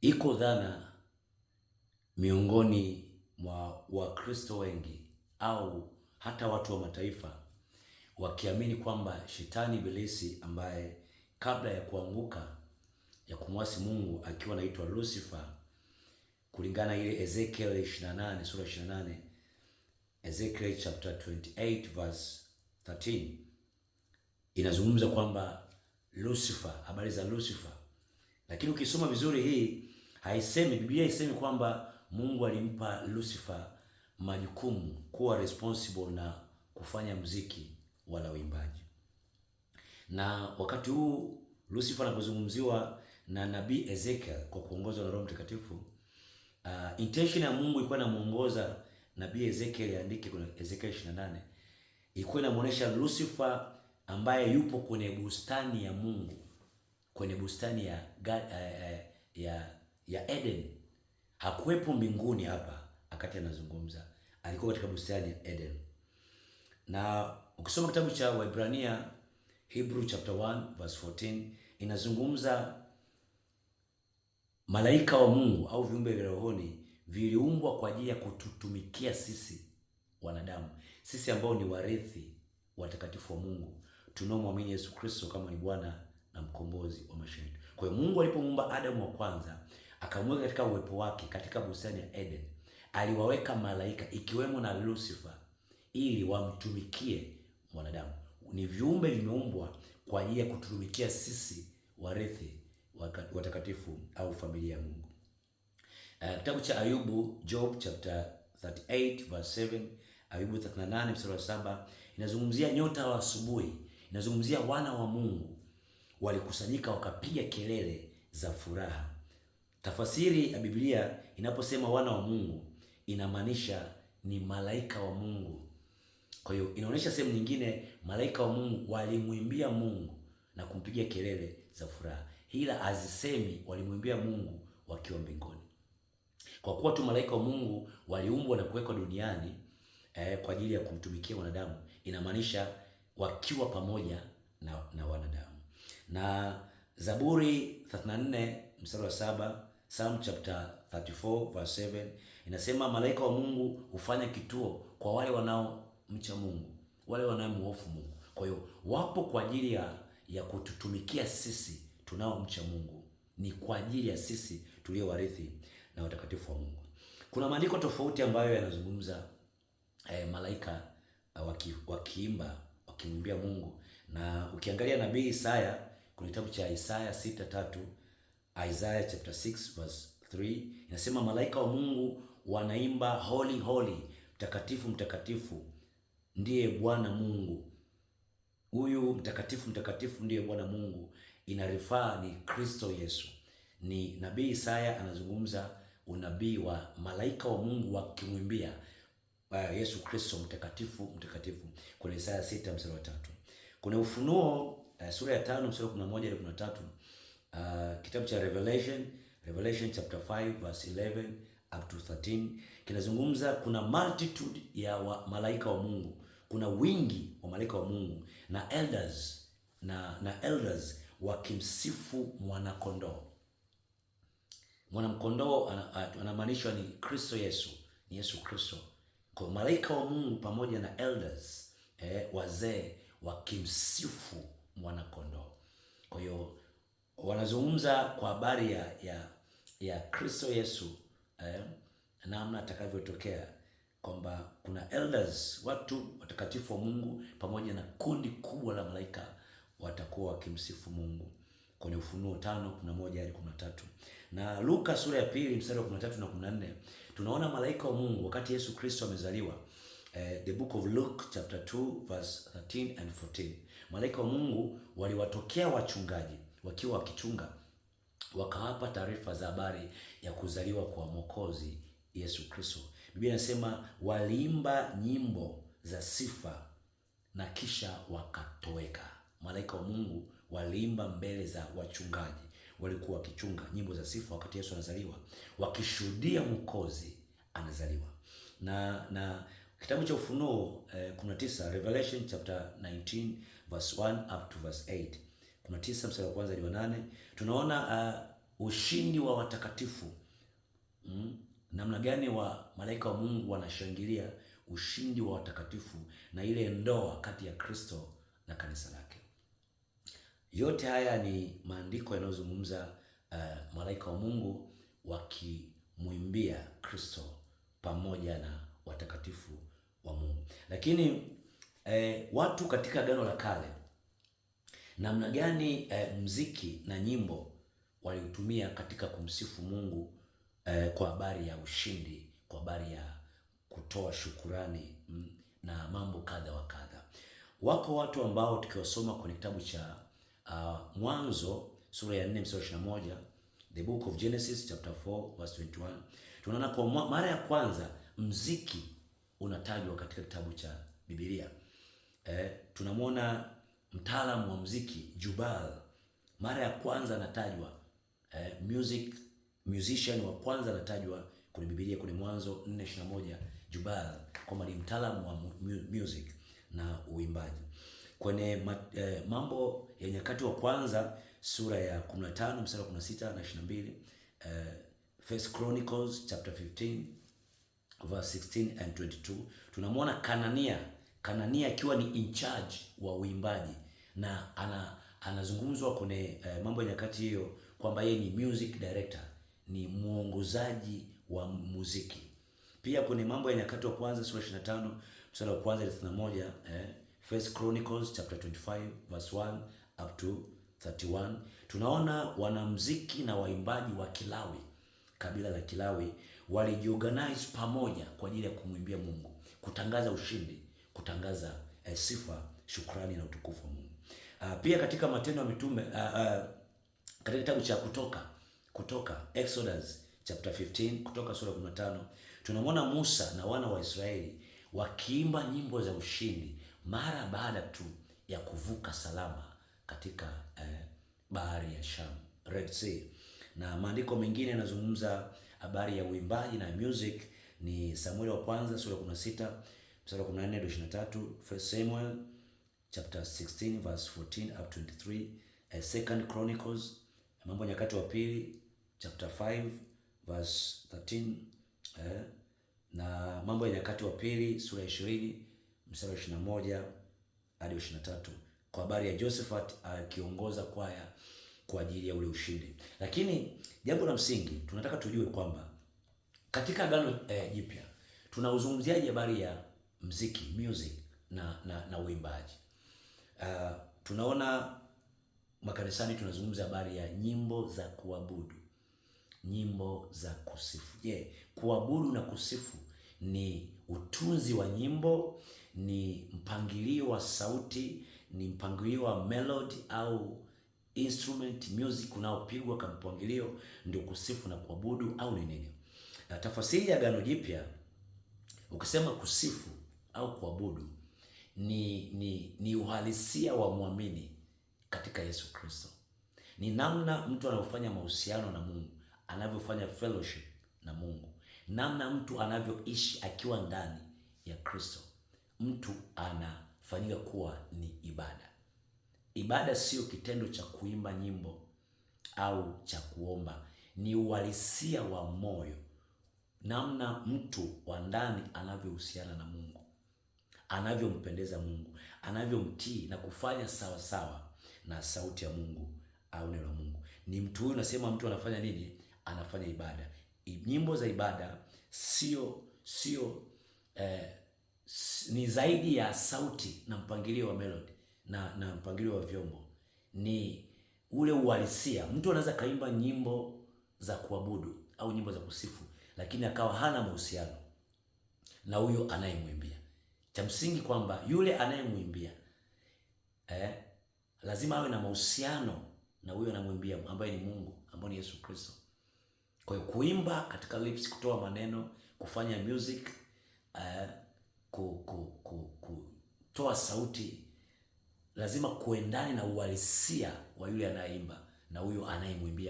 Iko dhana miongoni mwa Wakristo wengi au hata watu wa mataifa wakiamini kwamba shetani ibilisi ambaye kabla ya kuanguka ya kumwasi Mungu akiwa anaitwa Lucifer, kulingana ile Ezekiel 28 sura 28, Ezekiel chapter 28 verse 13 inazungumza kwamba Lucifer, habari za Lucifer. Lakini ukisoma vizuri hii haisemi, Biblia haisemi kwamba Mungu alimpa Lucifer majukumu kuwa responsible na kufanya mziki wala uimbaji. Na wakati huu Lucifer anapozungumziwa na nabii Ezekiel kwa kuongozwa na Roho Mtakatifu, intention ya Mungu ilikuwa inamuongoza nabii Ezekiel aandike kwenye Ezekiel 28, ilikuwa inamuonesha Lucifer ambaye yupo kwenye bustani ya Mungu, kwenye bustani ya Eden. Hakuwepo mbinguni hapa akati anazungumza, alikuwa katika bustani ya Eden. Na ukisoma kitabu cha Waebrania, Hebrew chapter 1 verse 14, inazungumza malaika wa Mungu au viumbe vya rohoni viliumbwa kwa ajili ya kututumikia sisi wanadamu, sisi ambao ni warithi watakatifu wa Mungu, tunaomwamini Yesu Kristo kama ni Bwana na mkombozi wa maisha yetu. Kwa hiyo Mungu alipomuumba Adamu wa kwanza, akamweka katika uwepo wake katika bustani ya Eden, aliwaweka malaika ikiwemo na Lucifer ili wamtumikie mwanadamu. Ni viumbe vimeumbwa kwa ajili ya kututumikia sisi warithi watakatifu au familia ya Mungu. Kitabu cha Ayubu, Job chapter 38 verse 7, Ayubu 38 mstari wa 7, inazungumzia nyota wa asubuhi, inazungumzia wana wa Mungu walikusanyika wakapiga kelele za furaha. Tafasiri ya Biblia inaposema wana wa Mungu inamaanisha ni malaika wa Mungu. Kwa hiyo inaonyesha sehemu nyingine malaika wa Mungu walimwimbia Mungu na kumpigia kelele za furaha, ila azisemi walimwimbia Mungu wakiwa mbinguni. Kwa kuwa tu malaika wa Mungu waliumbwa na kuwekwa duniani kwa ajili ya kumtumikia wanadamu, inamaanisha wakiwa pamoja na wanadamu. Na Zaburi 34 mstari wa 7, Psalm chapter 34 verse 7 inasema malaika wa Mungu hufanya kituo kwa wale wanaomcha Mungu, wale wanaomhofu Mungu. Kwa hiyo wapo kwa ajili ya kututumikia sisi tunaomcha Mungu, ni kwa ajili ya sisi tulio warithi na watakatifu wa Mungu. Kuna maandiko tofauti ambayo yanazungumza malaika wakiimba wakimwimbia Mungu, na ukiangalia nabii Isaya kwenye kitabu cha Isaya 6:3, Isaiah chapter 6 verse 3 inasema malaika wa Mungu wanaimba holy holy, mtakatifu mtakatifu ndiye Bwana Mungu. Huyu mtakatifu mtakatifu ndiye Bwana Mungu inarifaa ni Kristo Yesu. Ni nabii Isaya anazungumza unabii wa malaika wa Mungu wakimwimbia Yesu Kristo mtakatifu mtakatifu kwenye Isaya 6 mstari wa 3. Kuna Ufunuo sura ya 5 mstari wa 11 hadi 13. Kitabu cha Revelation chapter 5 verse 11 up to 13 kinazungumza kuna multitude ya malaika wa Mungu, kuna wingi wa malaika wa Mungu na elders wakimsifu mwanakondoo. Mwanakondoo anamaanisha ni Kristo Yesu, ni Yesu Kristo. Kwa malaika wa Mungu pamoja na elders wazee wakimsifu mwanakondoo. Kwa hiyo wanazungumza kwa habari ya Kristo Yesu, namna atakavyotokea, kwamba kuna elders, watu watakatifu wa Mungu pamoja na kundi kubwa la malaika watakuwa wakimsifu Mungu kwenye Ufunuo 5:11 hadi 13. Na Luka sura ya 2 mstari wa 13 na 14 tunaona malaika wa Mungu wakati Yesu Kristo amezaliwa. The book of Luke chapter 2 verse 13 and 14. Malaika wa Mungu waliwatokea wachungaji wakiwa wakichunga, wakawapa taarifa za habari ya kuzaliwa kwa Mwokozi Yesu Kristo. Biblia inasema waliimba nyimbo za sifa na kisha wakatoweka. Malaika wa Mungu waliimba mbele za wachungaji, walikuwa wakichunga nyimbo za sifa wakati Yesu anazaliwa, wakishuhudia Mwokozi anazaliwa. Na kitabu cha Ufunuo 19, Revelation chapter 19 verse 1 up to verse 8, 19 mstari wa kwanza hadi wa 8, tunaona ushindi wa watakatifu. Namna gani wa malaika wa Mungu wanashangilia ushindi wa watakatifu na ile ndoa kati ya Kristo na kanisa lake. Yote haya ni maandiko yanayozungumza malaika wa Mungu wakimwimbia Kristo pamoja na watakatifu wa Mungu. Lakini watu katika Agano la Kale, namna gani mziki na nyimbo waliutumia katika kumsifu Mungu kwa habari ya ushindi, kwa habari ya kutoa shukurani na mambo kadha wa kadha. Wako watu ambao tukiwasoma kwenye kitabu cha Mwanzo sura ya 4 mstari 21, the book of Genesis chapter 4 verse 21, tunaona kwa mara ya kwanza mziki unatajwa katika kitabu cha Biblia. Tunamwona mtaalamu wa mziki Jubal, mara ya kwanza anatajwa, musician wa kwanza anatajwa kwenye Biblia kwenye Mwanzo 4:21, Jubal, kwamba ni mtaalamu wa music na uimbaji. Kwenye Mambo ya Nyakati wa kwanza sura ya 15 mstari wa 16 na 22, First Chronicles chapter 15 verse 16 and 22, tunamwona Kanania akiwa ni in charge wa uimbaji, na anazungumzwa kwenye Mambo ya Nyakati hiyo kwamba yeye ni music director, ni mwongozaji wa muziki. Pia kwenye Mambo ya Nyakati wa kwanza sura 25 mstari wa kwanza 31, First Chronicles chapter 25 verse 1 up to 31, tunaona wanamuziki na waimbaji wa Kilawi, kabila la Kilawi, walijiorganize pamoja kwa ajili ya kumwimbia Mungu, kutangaza ushindi, kutangaza sifa, shukrani na utukufu wa Mungu. Pia katika Matendo ya Mitume, katika kitabu cha Kutoka Exodus chapter 15, Kutoka sura 15, tunamwona Musa na wana wa Israeli wakiimba nyimbo za ushindi mara baada tu ya kuvuka salama katika bahari ya Sham, Red Sea. Na maandiko mengine yanazungumza habari ya uimbaji na music ni Samueli wa kwanza sura 16 mstari wa 14 hadi 23, First Samuel chapter 16 verse 14 up to 23, Second Chronicles, Mambo ya Nyakati wa pili chapter 5 verse 13, na Mambo ya Nyakati wa pili sura ya 20 mstari wa 21 hadi 23, kwa habari ya Josephat akiongoza kwaya kwa ajili ya ule ushindi. Lakini jambo la msingi tunataka tujue kwamba katika Agano Jipya tunauzungumziaje habari ya mziki, music na uimbaji. Tunaona makanisani tunazungumza habari ya nyimbo za kuabudu, nyimbo za kusifu. Kuabudu na kusifu ni utunzi wa nyimbo, ni mpangilio wa sauti, ni mpangilio wa melody au instrument music unaopigwa kwa mpangilio, ndio kusifu na kuabudu au ni nini? Tafasiri ya Agano Jipya, ukisema kusifu au kuabudu ni uhalisia wa muamini katika Yesu Kristo. Ni namna mtu anayofanya mahusiano na Mungu, anavyofanya fellowship na Mungu, namna mtu anavyoishi akiwa ndani ya Kristo. Mtu anafanyika kuwa ni ibada. Ibada sio kitendo cha kuimba nyimbo au cha kuomba, ni uhalisia wa moyo, namna mtu wa ndani anavyohusiana na Mungu, anavyompendeza Mungu, anavyomtii na kufanya sawa sawa na sauti ya Mungu au neno la Mungu. Ni mtu huyu, nasema mtu anafanya nini? Anafanya ibada. Nyimbo za ibada sio ni zaidi ya sauti na mpangilio wa melody na mpangilio wa vyombo, ni ule uhalisia. Mtu anaweza kaimba nyimbo za kuabudu au nyimbo za kusifu, lakini akawa hana mahusiano na huyo anayemwimbia. Cha msingi kwamba yule anayemwimbia lazima awe na mahusiano na huyo anayemwimbia, ambaye ni Mungu, ambaye ni Yesu Kristo. Kwa hiyo kuimba katika lips, kutoa maneno, kufanya music, kutoa sauti, lazima kuendane na uhalisia wa yule anayeimba na huyo anayemwimbia.